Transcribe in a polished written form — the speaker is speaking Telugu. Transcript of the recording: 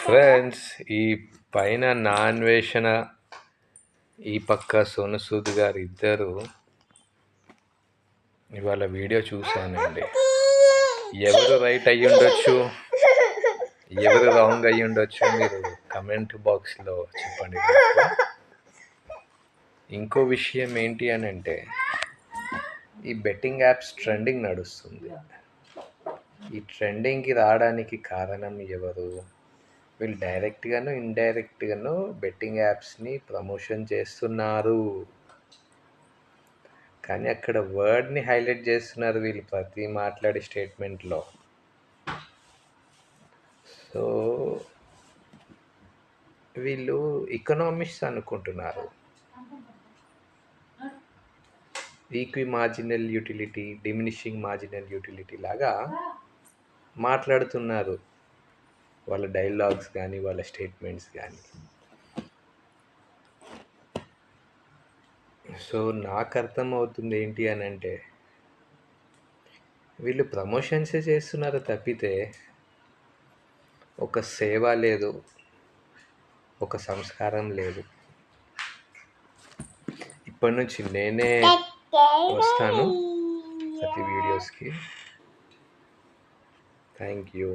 ఫ్రెండ్స్, ఈ పైన నాన్వేషణ, ఈ పక్క సోను సూద్ గారు ఇద్దరు ఇవాళ వీడియో చూశానండి. ఎవరు రైట్ అయ్యి ఉండొచ్చు, ఎవరు రాంగ్ అయ్యి ఉండొచ్చు, మీరు కమెంట్ బాక్స్లో చెప్పండి నాకు. ఇంకో విషయం ఏంటి అని అంటే, ఈ బెట్టింగ్ యాప్స్ ట్రెండింగ్ నడుస్తుంది. ఈ ట్రెండింగ్కి రావడానికి కారణం ఎవరు? వీళ్ళు డైరెక్ట్గాను ఇండైరెక్ట్గాను బెట్టింగ్ యాప్స్ని ప్రమోషన్ చేస్తున్నారు. కానీ అక్కడ వర్డ్ని హైలైట్ చేస్తున్నారు వీళ్ళు ప్రతి మాట్లాడే స్టేట్మెంట్లో. సో వీళ్ళు ఎకనామిక్స్ అనుకుంటున్నారు. Equi marginal utility, diminishing marginal utility లాగా మాట్లాడుతున్నారు వాళ్ళ డైలాగ్స్ కానీ వాళ్ళ స్టేట్మెంట్స్ కానీ. సో నాకు అర్థమవుతుంది ఏంటి అని అంటే, వీళ్ళు ప్రమోషన్సే చేస్తున్నారు తప్పితే ఒక సేవ లేదు, ఒక సంస్కారం లేదు. ఇప్పటి నుంచి నేనే వస్తాను ప్రతి వీడియోస్కి. Thank you.